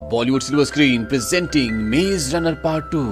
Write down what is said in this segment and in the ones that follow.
Bollywood silver screen presenting मेज runner part 2।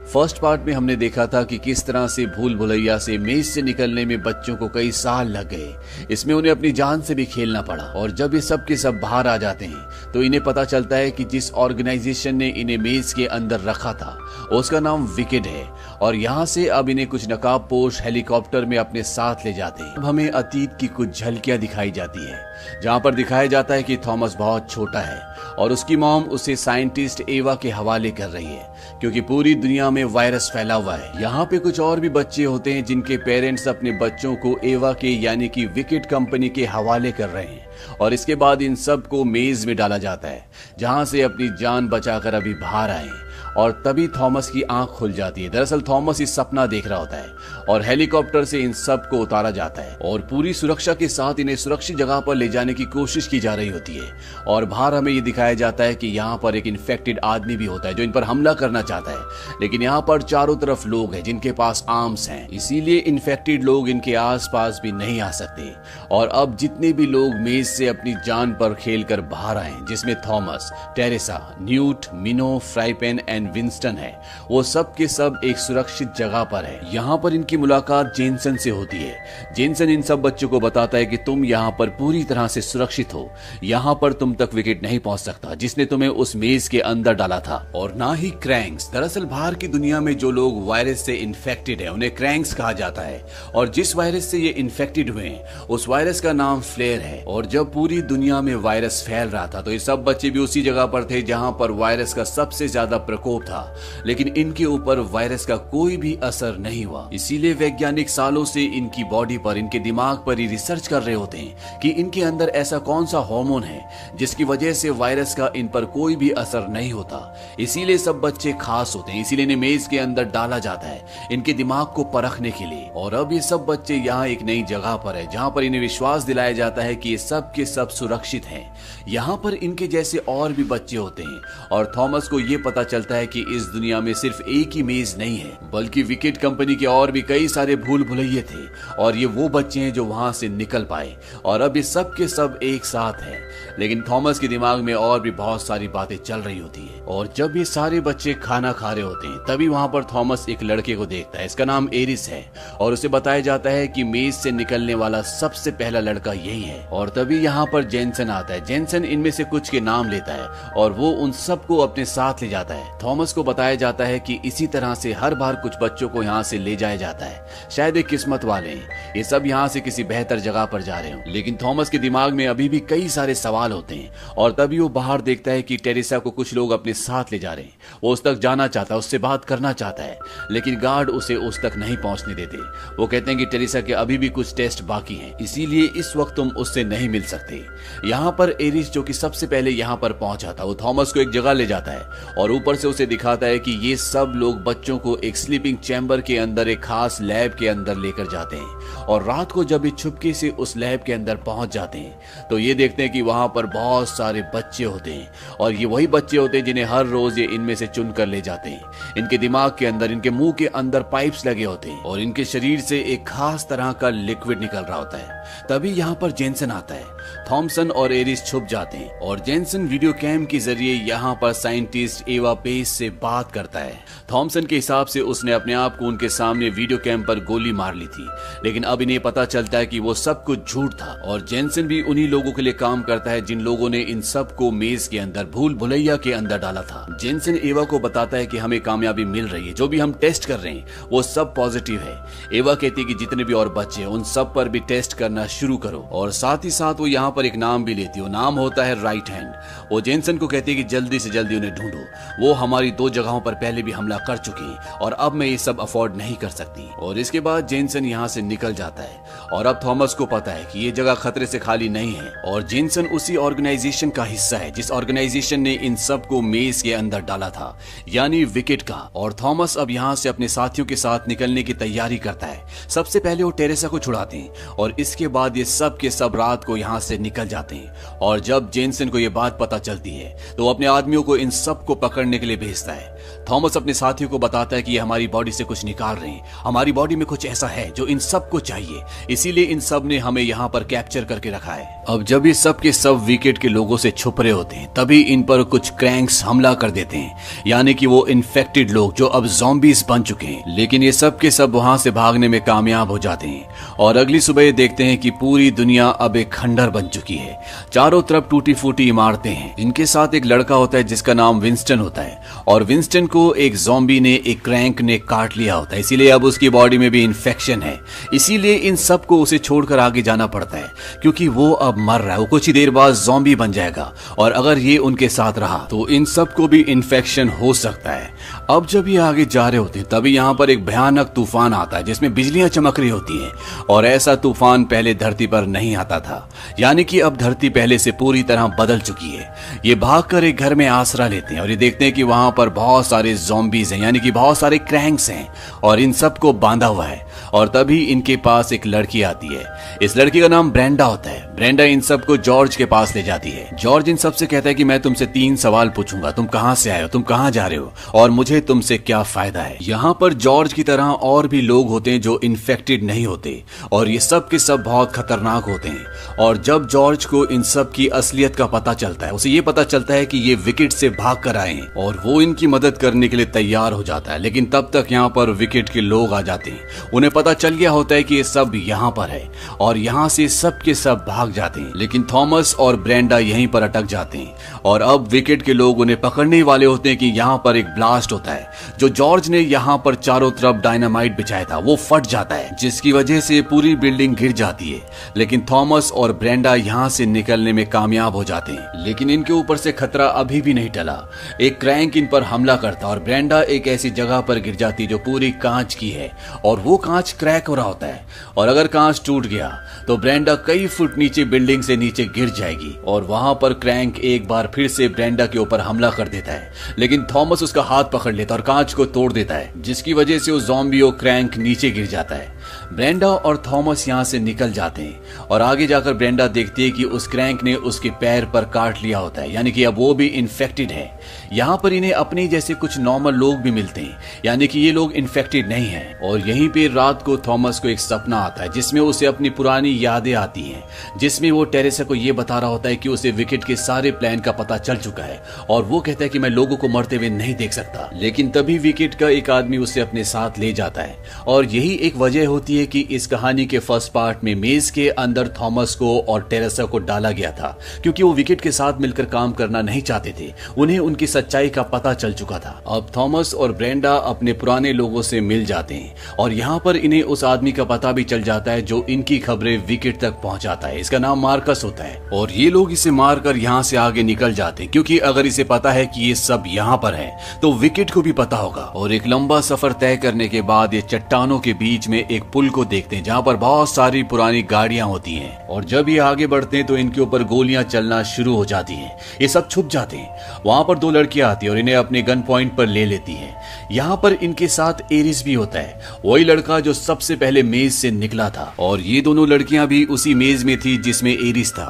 First part में हमने देखा था कि किस तरह से भूल भुलैया से मेज से निकलने में बच्चों को कई साल लग गए। इसमें उन्हें अपनी जान से भी खेलना पड़ा और जब ये सब के सब बाहर आ जाते हैं तो इन्हें पता चलता है कि जिस ऑर्गेनाइजेशन ने इन्हें मेज के अंदर रखा था उसका नाम विकेड है और यहाँ से अब इन्हें कुछ नकाबपोश हेलीकॉप्टर में अपने साथ ले जाते हैं। अब हमें अतीत की कुछ झलकियां दिखाई जाती है जहाँ पर दिखाया जाता है कि थॉमस बहुत छोटा है और उसकी मॉम उसे साइंटिस्ट एवा के हवाले कर रही है क्योंकि पूरी दुनिया में वायरस फैला हुआ है। यहाँ पे कुछ और भी बच्चे होते हैं जिनके पेरेंट्स अपने बच्चों को एवा के यानी कि विकेड कंपनी के हवाले कर रहे हैं और इसके बाद इन सब को मेज में डाला जाता है जहां से अपनी जान बचाकर अभी बाहर आए और तभी थॉमस की आंख खुल जाती है। दरअसल थॉमस इस सपना देख रहा होता है और हेलीकॉप्टर से इन सब को उतारा जाता है और पूरी सुरक्षा के साथ इन्हें सुरक्षित जगह पर ले जाने की कोशिश की जा रही होती है और बाहर हमें ये दिखाया जाता है कि यहाँ पर एक इन्फेक्टेड आदमी भी होता है जो इन पर हमला करना चाहता है, लेकिन यहाँ पर चारों तरफ लोग हैं जिनके पास आर्म्स हैं, इसीलिए इन्फेक्टेड लोग इनके आसपास भी नहीं आ सकते। और अब जितने भी लोग मेज से अपनी जान पर खेलकर बाहर आए जिसमें Thomas, Teresa, Newt, Minho, Frypan and Winston है, वो सब के सब एक सुरक्षित जगह पर है। यहाँ पर इनकी मुलाकात जेनसन से होती है। जेनसन इन सब बच्चों को बताता है कि तुम यहाँ पर पूरी तरह से सुरक्षित हो, यहाँ पर तुम तक विकेट नहीं पहुंच सकता जिसने तुम्हें उस मेज के अंदर डाला था और ना ही क्रैंक्स। दरअसल बाहर की दुनिया में जो लोग वायरस से इन्फेक्टेड है उन्हें क्रैंक्स कहा जाता है और जिस वायरस से ये इन्फेक्टेड हुए हैं उस वायरस का नाम फ्लेयर है। और जब पूरी दुनिया में वायरस फैल रहा था तो ये सब बच्चे भी उसी जगह पर थे जहां पर वायरस का सबसे ज्यादा प्रकोप था, लेकिन इनके ऊपर वायरस का कोई भी असर नहीं हुआ। इसीलिए वैज्ञानिक सालों से इनकी बॉडी पर, इनके दिमाग पर ही रिसर्च कर रहे होते हैं कि इनके अंदर ऐसा कौन सा हार्मोन है जिसकी वजह से वायरस का इन पर कोई भी असर नहीं होता। इसीलिए सब बच्चे खास होते हैं, इसीलिए इन्हें मेज के अंदर डाला जाता है इनके दिमाग को परखने के लिए। और अब ये सब बच्चे यहाँ एक नई जगह पर है जहाँ पर इन्हें विश्वास दिलाया जाता है कि ये सब के सब सुरक्षित हैं। यहाँ पर इनके जैसे और भी बच्चे होते हैं और थॉमस को ये पता चलता है कि इस दुनिया में सिर्फ एक ही मेज नहीं है बल्कि विकेड कंपनी के और भी कई सारे भूल भुलैये थे और ये वो बच्चे हैं जो वहां से निकल पाए और अब ये सब के सब एक साथ हैं। लेकिन थॉमस के दिमाग में और भी बहुत सारी बातें चल रही होती है और जब ये सारे बच्चे खाना खा रहे होते हैं तभी वहां पर थॉमस एक लड़के को देखता है। इसका नाम एरिस है और उसे बताया जाता है कि मेज से निकलने वाला सबसे पहला लड़का यही है। और तभी यहाँ पर जेनसन आता है। जेनसन इनमें से कुछ के नाम लेता है और वो उन सबको अपने साथ ले जाता है। थॉमस को बताया जाता है कि इसी तरह से हर बार कुछ बच्चों को यहाँ से ले जाया जाता है, शायद एक किस्मत वाले हैं, ये सब यहाँ से किसी बेहतर जगह पर जा रहे हो। लेकिन थॉमस के दिमाग में अभी भी कई सारे सवाल होते हैं और तभी वो बाहर देखता है कि टेरेसा को कुछ लोग अपने साथ ले जा रहे हैं। वो उस तक जाना चाहता है, उससे बात करना चाहता है, लेकिन गार्ड उसे उस तक नहीं पहुंचने देते। वो कहते हैं कि टेरेसा के अभी भी कुछ टेस्ट बाकी हैं, इसीलिए इस वक्त तुम उससे नहीं मिल सकते। यहाँ पर एरिस जो कि सबसे पहले यहाँ पर पहुंचा था वो थॉमस को एक जगह ले जाता है और ऊपर से उसे दिखाता है कि ये सब लोग बच्चों को एक स्लीपिंग चैम्बर के अंदर एक खास लैब के अंदर लेकर जाते हैं और रात को जब ये छुपके से उस लैब के अंदर पहुंच जाते हैं तो ये देखते हैं कि वहां पर बहुत सारे बच्चे होते हैं और ये वही बच्चे होते हैं जिन्हें हर रोज ये इनमें से चुन कर ले जाते हैं। इनके दिमाग के अंदर, इनके मुंह के अंदर पाइप्स लगे होते हैं और इनके शरीर से एक खास तरह का लिक्विड निकल रहा होता है। तभी यहाँ पर जेनसन आता है। थॉमसन और एरिस छुप जाते हैं और जेनसन वीडियो कैम के जरिए यहाँ पर साइंटिस्ट एवा पेस से बात करता है। थॉमसन के हिसाब से उसने अपने आप को उनके सामने वीडियो कैम पर गोली मार ली थी, लेकिन अब इन्हें पता चलता है कि वो सब कुछ झूठ था और जेनसन भी उन्हीं लोगों के लिए काम करता है जिन लोगों ने इन सब को मेज के अंदर, भूल भुलैया के अंदर डाला था। जेनसन एवा को बताता है कि हमें कामयाबी मिल रही है, जो भी हम टेस्ट कर रहे हैं वो सब पॉजिटिव है। एवा कहती है कि जितने भी और बच्चे हैं उन सब पर भी टेस्ट करना शुरू करो और साथ ही साथ वो यहाँ पर एक नाम भी लेती है। वो नाम होता है राइट हैंड। वो जेनसन को कहती है कि जल्दी से जल्दी उन्हें ढूंढो, वो हमारी 2 जगहों पर पहले भी हमला कर चुकी हैं और अब मैं ये सब अफोर्ड नहीं कर सकती। और इसके बाद जेनसन यहाँ से निकल जाता है और अब थॉमस को पता है कि ये जगह खतरे से खाली नहीं है और जेनसन उसी ऑर्गेनाइजेशन का हिस्सा है जिस ऑर्गेनाइजेशन ने इन सब को मेज के अंदर डाला था, यानी विकेड का। और थॉमस अब यहाँ से अपने साथियों के साथ निकलने की तैयारी करता है। सबसे पहले वो टेरेसा को छुड़ाते हैं और इसके बाद ये सब के सब रात को यहाँ से निकल जाते हैं। और जब जेनसेन को यह बात पता चलती है तो वो अपने आदमियों को इन सब को पकड़ने के लिए भेजता है। थॉमस अपने साथियों को बताता है कि ये हमारी बॉडी से कुछ निकाल रहे हैं, हमारी बॉडी में कुछ ऐसा है जो इन सब को चाहिए, इसीलिए इन सब ने हमें यहाँ पर कैप्चर करके रखा है। अब जब ये सब के सब विकेट के लोगों से छुप रहे होते हैं तभी इन पर कुछ क्रैंक्स हमला कर देते हैं, यानी कि वो इन्फेक्टेड लोग जो अब ज़ॉम्बीज बन चुके हैं। लेकिन ये सब के सब वहां से भागने में कामयाब हो जाते हैं और अगली सुबह ये देखते हैं कि पूरी दुनिया अब एक खंडर बन चुकी है। चारों तरफ टूटी फूटी इमारतें हैं। इनके साथ एक लड़का होता है जिसका नाम विंस्टन होता है और विंस्टन को एक ज़ॉम्बी ने, एक क्रैंक ने काट लिया होता है, इसीलिए अब उसकी बॉडी में भी इन्फेक्शन है। इसीलिए इन सबको उसे छोड़कर आगे जाना पड़ता है क्योंकि वो अब मर रहा है, वो कुछ ही देर बाद ज़ॉम्बी बन जाएगा और अगर ये उनके साथ रहा तो इन सबको भी इन्फेक्शन हो सकता है। अब जब ये आगे जा रहे होते हैं तभी यहाँ पर एक भयानक तूफान आता है जिसमें बिजलियां चमक रही होती हैं और ऐसा तूफान पहले धरती पर नहीं आता था, यानी कि अब धरती पहले से पूरी तरह बदल चुकी है। ये भागकर एक घर में आसरा लेते हैं और ये देखते हैं कि वहां पर बहुत सारे ज़ॉम्बीज हैं, यानी कि बहुत सारे क्रैंक्स हैं और इन सबको बांधा हुआ है। और तभी इनके पास एक लड़की आती है। इस लड़की का नाम ब्रेंडा होता है। ब्रेंडा इन सबको जॉर्ज के पास ले जाती है। जॉर्ज इन सबसे कहता है कि मैं तुमसे 3 सवाल पूछूंगा, तुम कहां से आए हो, तुम कहां जा रहे हो और मुझे तुमसे क्या फायदा है। यहाँ पर जॉर्ज की तरह और भी लोग होते हैं जो इन्फेक्टेड नहीं होते और ये सब के सब बहुत खतरनाक होते हैं। और जब जॉर्ज को इन सब की असलियत का पता चलता है, उसे ये पता चलता है कि ये विकेट से भाग कर आए हैं और वो इनकी मदद करने के लिए तैयार हो जाता है। लेकिन तब तक यहाँ पर विकेट के लोग आ जाते हैं। उन्हें पता चल गया होता है कि ये सब यहाँ पर है और यहाँ से सब के सब भाग जाते हैं। लेकिन थॉमस और ब्रेंडा यहीं पर अटक जाते हैं और अब विकेट के लोग उन्हें पकड़ने वाले होते हैं कि यहाँ पर एक ब्लास्ट होता है। जो जॉर्ज ने यहाँ पर चारों तरफ डायनामाइट बिछाया था वो फट जाता है जिसकी वजह से पूरी बिल्डिंग गिर जाती है। लेकिन थॉमस और ब्रेंडा यहाँ से निकलने में कामयाब हो जाते हैं। लेकिन इनके ऊपर से खतरा अभी भी नहीं टला। एक क्रैंक इन पर हमला करता और ब्रेंडा एक ऐसी जगह पर गिर जाती जो पूरी कांच की है और वो कांच क्रैक हो रहा होता है और अगर कांच टूट गया तो ब्रेंडा कई फुट नीचे बिल्डिंग से नीचे गिर जाएगी और वहां पर क्रैंक एक बार फिर से ब्रेंडा के ऊपर हमला कर देता है। लेकिन थॉमस उसका हाथ पकड़ लेता और कांच को तोड़ देता है जिसकी वजह से वो ज़ॉम्बी और क्रैंक नीचे गिर जाता है। ब्रेंडा और थॉमस यहाँ से निकल जाते हैं और आगे जाकर ब्रेंडा देखती है कि उस क्रैंक ने उसके पैर पर काट लिया होता है, यानी कि अब वो भी इन्फेक्टेड है। यहाँ पर इन्हें अपने जैसे कुछ नॉर्मल लोग भी मिलते हैं, यानी कि ये लोग इन्फेक्टेड नहीं हैं। और यहीं पे रात को थॉमस को एक सपना आता है जिसमें उसे अपनी पुरानी यादें आती हैं, जिसमें वो टेरेसा को ये बता रहा होता है कि उसे विकेट के सारे प्लान का पता चल चुका है और वो कहता है कि मैं लोगों को मरते हुए नहीं देख सकता। लेकिन तभी विकेट का एक आदमी उसे अपने साथ ले जाता है और यही एक वजह होती है कि इस कहानी के फर्स्ट पार्ट में मेज के अंदर थॉमस को और टेरेसा को डाला गया था क्योंकि वो विकेट के साथ मिलकर काम करना नहीं चाहते थे। उन्हें उनकी सच्चाई का पता चल चुका था। अब थॉमस और ब्रेंडा अपने पुराने लोगों से मिल जाते हैं और यहाँ पर इन्हें उस आदमी का पता भी चल जाता है जो इनकी खबरें विकेट तक पहुंचाता है। इसका नाम मार्कस होता है और ये लोग इसे मारकर यहाँ से आगे निकल जाते हैं क्योंकि अगर इसे पता है कि ये सब यहाँ पर है तो विकेट को भी पता होगा। और एक लंबा सफर तय करने के बाद ये चट्टानों के बीच में एक पुल को देखते हैं जहाँ पर बहुत सारी पुरानी गाड़ियां होती हैं और जब ये आगे बढ़ते हैं तो इनके ऊपर गोलियां चलना शुरू हो जाती हैं। ये सब छुप जाते हैं। वहां पर 2 लड़कियां आती हैं और इन्हें अपने गन पॉइंट पर ले लेती हैं। यहाँ पर इनके साथ एरिस भी होता है, वही लड़का जो सबसे पहले मेज से निकला था और ये दोनों लड़कियां भी उसी मेज में थी जिसमें एरिस था।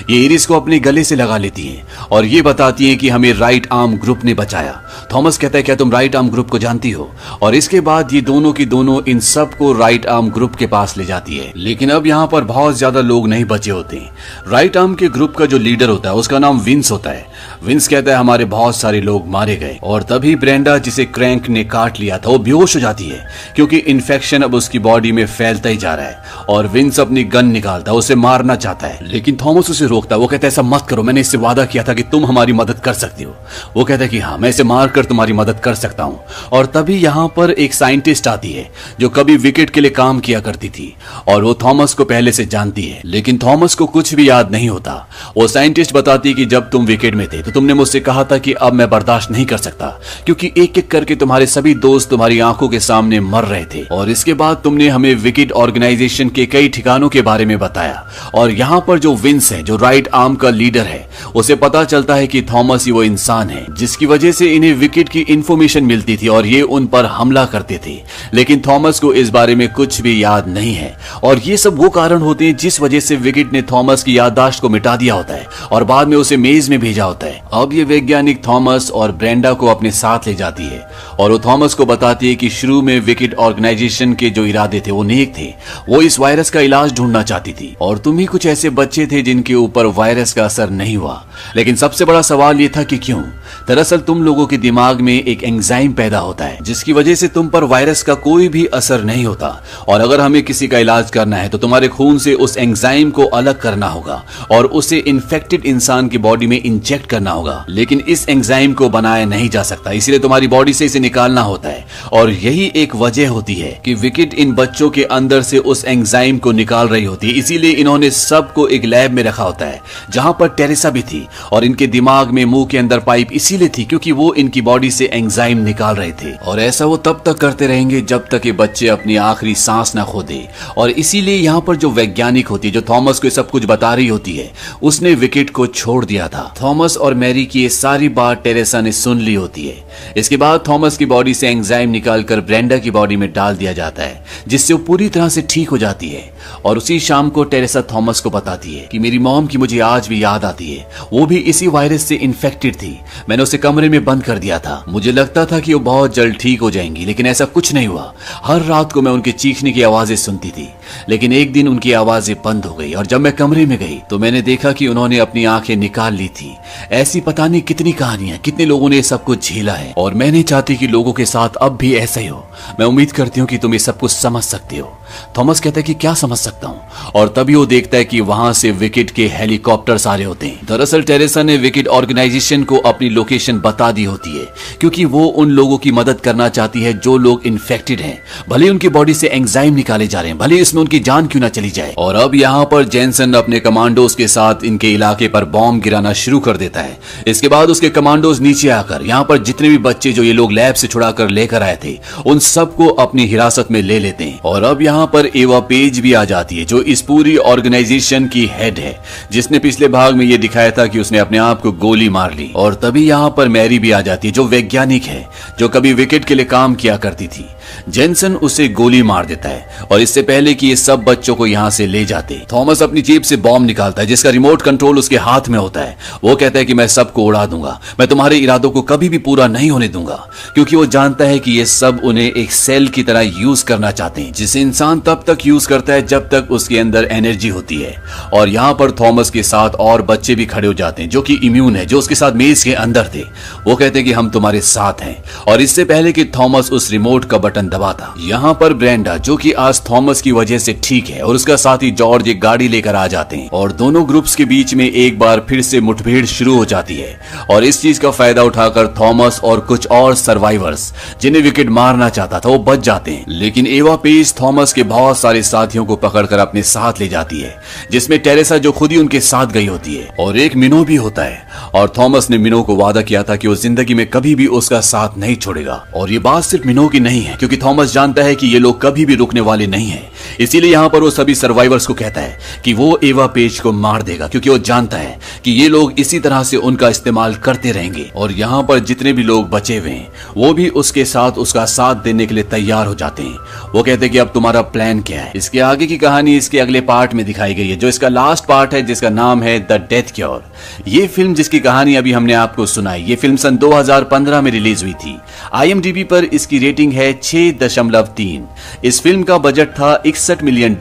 ये एरिस को अपने गले से लगा लेती हैं और ये बताती हैं कि हमें राइट आर्म ग्रुप ने बचाया। थॉमस कहता है क्या तुम राइट आर्म ग्रुप को जानती हो? और इसके बाद ये दोनों की दोनों इन सब को राइट आर्म ग्रुप के पास ले जाती है। लेकिन अब यहाँ पर बहुत ज्यादा लोग नहीं बचे होते। राइट आर्म के ग्रुप का जो लीडर होता है उसका नाम विंस होता है। विंस कहता है हमारे बहुत सारे लोग मारे गए और तभी ब्रेंडा जिसे क्रैंक ने काट लिया था वो बेहोश हो जाती है क्योंकि इन्फेक्शन अब उसकी बॉडी में फैलता ही जा रहा है और विंस अपनी गन निकालता है, उसे मारना चाहता है लेकिन थॉमस उसे रोकता है। वो कहता है ऐसा मत करो, मैंने इससे वादा किया था कि तुम हमारी मदद कर सकती हो। वो कहता है कि हाँ मैं इसे मारकर तुम्हारी मदद कर सकता हूँ। और तभी यहाँ पर एक साइंटिस्ट आती है जो कभी विकेट के लिए काम किया करती थी और वो थॉमस को पहले से जानती है लेकिन थॉमस को कुछ भी याद नहीं होता। वो साइंटिस्ट बताती है कि जब तुम विकेट में थे तो तुमने मुझसे कहा था कि अब मैं बर्दाश्त नहीं कर सकता क्योंकि एक एक करके तुम्हारे सभी दोस्त तुम्हारी आंखों के सामने मर रहे थे। और इसके बाद तुमने हमें विकेट ऑर्गेनाइजेशन के कई ठिकानों के बारे में बताया और यहाँ पर जो विंस है जो राइट आर्म का लीडर है उसे पता चलता है कि थॉमस ही वो इंसान है जिसकी वजह से इन्हें विकेट की इंफॉर्मेशन मिलती थी और ये उन पर हमला करते थे। लेकिन थॉमस को इस बारे में कुछ भी याद नहीं है। और ये सब वो कारण होते हैं जिस वजह से विकेट ने थॉमस की याददाश्त को मिटा दिया होता है और बाद में उसे मेज में भेजा होता है। अब ये वैज्ञानिक थॉमस और ब्रेंडा को अपने साथ ले जाती है और वो थॉमस को बताती है कि शुरू में विकेट ऑर्गेनाइजेशन के जो इरादे थे वो नेक थे। वो इस वायरस का इलाज ढूंढना चाहती थी और तुम ही कुछ ऐसे बच्चे थे जिनके ऊपर वायरस का असर नहीं हुआ। लेकिन सबसे बड़ा सवाल ये था कि क्यों? दरअसल तुम लोगों के दिमाग में एक एंजाइम पैदा होता है जिसकी वजह से तुम पर वायरस का कोई भी असर नहीं होता, और अगर हमें किसी का इलाज करना है तो तुम्हारे खून से उस एंजाइम को अलग करना होगा और उसे इन्फेक्टेड इंसान की बॉडी में इंजेक्ट करना होगा। लेकिन इस एंजाइम को बनाया नहीं जा सकता, इसलिए तुम्हारी बॉडी से इसे निकालना होता है। और यही एक वजह होती है कि विकेट इन बच्चों के अंदर से उस एंजाइम को निकाल रही होती है। इसीलिए इन्होंने सबको एक लैब में रखा होता है जहां पर टेरेसा भी थी, और इनके दिमाग में मुंह के अंदर पाइप इसीलिए थी क्योंकि वो इनकी बॉडी से एंजाइम निकाल रहे थे। और ऐसा वो तब तक करते रहेंगे जब तक ये बच्चे अपनी आखिरी सांस ना खो दे। और इसीलिए यहाँ पर जो वैज्ञानिक होती है, जो थॉमस को सब कुछ बता रही होती है, उसने विकेट को छोड़ दिया था। थॉमस और मैरी की ये सारी बात टेरेसा ने सुन ली होती है। इसके बाद थॉमस की बॉडी से एंजाइम निकालकर ब्रेंडा की बॉडी में डाल दिया जाता है जिससे वो पूरी तरह से ठीक हो जाती है। और उसी शाम को टेरेसा थॉमस को बताती है कि मेरी मॉम की मुझे आज भी याद आती है, वो भी इसी वायरस से इन्फेक्टेड थी। मैंने उसे कमरे में बंद कर दिया था। मुझे लगता था कि वो बहुत जल्द ठीक हो जाएंगी, लेकिन ऐसा कुछ नहीं हुआ। हर रात को मैं उनके चीखने की आवाजें सुनती थी, लेकिन एक दिन उनकी आवाजें बंद हो गई और जब मैं कमरे में गई तो मैंने देखा कि उन्होंने अपनी आंखें निकाल ली थी। ऐसी पता नहीं कितनी कहानियां, कितने लोगों ने सब कुछ झेला है, और मैं नहीं चाहती कि लोगों के साथ अब भी ऐसा ही हो। मैं उम्मीद करती हूँ कि तुम ये सब कुछ समझ सकते हो। थॉमस कहता है कि क्या समझ सकता हूँ, और तभी वो देखता है कि वहां से विकेट के हेलीकॉप्टर्स आ रहे होते हैं। दरअसल टेरेसा ने विकेट ऑर्गेनाइजेशन को अपनी लोकेशन बता दी होती है क्योंकि वो उन लोगों की मदद करना चाहती है जो लोग इन्फेक्टेड हैं, भले उनकी बॉडी से एंजाइम निकाले जा रहे हैं, भले इसमें उनकी जान क्यों ना चली जाए। और अब यहाँ पर जेनसन अपने कमांडोज के साथ इनके इलाके पर बॉम्ब गिराना शुरू कर देता है। इसके बाद उसके कमांडोज नीचे आकर यहाँ पर जितने भी बच्चे जो ये लोग लैब से छुड़ा कर लेकर आए थे उन सबको अपनी हिरासत में ले लेते हैं। और अब यहाँ पर एवा पेज भी आ जाती है जो इस पूरी ऑर्गेनाइजेशन की हेड है, जिसने पिछले भाग में ये दिखाया था कि उसने अपने आप को गोली मार ली। और तभी यहाँ पर मैरी भी आ जाती है जो वैज्ञानिक है, जो कभी विकेट के लिए काम किया करती थी। जेनसन उसे गोली मार देता है और इससे पहले कि ये सब बच्चों को यहाँ से ले जाते, थॉमस अपनी जेब से बॉम्ब निकालता है जिसका रिमोट कंट्रोल उसके हाथ में होता है। वो कहता है कि मैं सबको उड़ा दूंगा, मैं तुम्हारे इरादों को कभी भी पूरा नहीं होने दूंगा, क्योंकि वो जानता है कि ये सब उन्हें एक सेल की तरह यूज करना चाहते हैं, जिसे इंसान तब तक यूज करता है जब तक उसके अंदर एनर्जी होती है। और यहाँ पर थॉमस के साथ और बच्चे भी खड़े हो जाते हैं जो कि इम्यून है, जो उसके साथ मेज के अंदर थे। वो कहते हैं कि हम तुम्हारे साथ हैं। और इससे पहले कि थॉमस उस रिमोट का बटन दबाता, यहाँ पर ब्रेंडा, जो कि आज थॉमस की वजह से ठीक है, और उसका साथी जॉर्ज एक गाड़ी लेकर आ जाते हैं और दोनों ग्रुप्स के बीच में एक बार फिर से मुठभेड़ शुरू हो जाती है। और इस चीज का फायदा उठाकर थॉमस और कुछ और सर्वाइवर्स जिन्हें विकेट मारना चाहता था वो बच जाते हैं। लेकिन एवा पेज थॉमस के बहुत सारे साथियों को पकड़कर अपने साथ ले जाती है, जिसमें टेरेसा जो खुद ही उनके साथ गई होती है, और एक मिनो भी होता है। और थॉमस ने मिनो को वादा किया था कि वो जिंदगी में कभी भी उसका साथ नहीं छोड़ेगा। और ये बात सिर्फ मिनो की नहीं है, क्योंकि थॉमस जानता है कि ये लोग कभी भी रुकने वाले नहीं हैं। इसीलिए यहाँ पर वो सभी सर्वाइवर्स को कहता है कि वो एवा पेज को मार देगा, क्योंकि वो जानता है कि ये लोग इसी तरह से उनका इस्तेमाल करते रहेंगे। और यहाँ पर जितने भी लोग बचे हुए हैं वो भी उसके साथ उसका साथ देने के लिए तैयार हो जाते हैं। वो कहते हैं कि अब तुम्हारा प्लान क्या है। इसके आगे की कहानी इसके अगले पार्ट में दिखाई गई है, जो इसका लास्ट पार्ट है, जिसका नाम है द डेथ क्योर। ये फिल्म जिसकी कहानी अभी हमने आपको सुनाई, ये फिल्म सन 2015 में रिलीज हुई थी। IMDb पर इसकी रेटिंग है 6.3। इस फिल्म का बजट था $61 मिलियन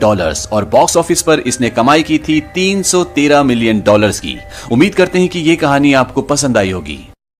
और बॉक्स ऑफिस पर इसने कमाई की थी $313 मिलियन की। उम्मीद करते हैं कि ये कहानी आपको पसंद आई होगी।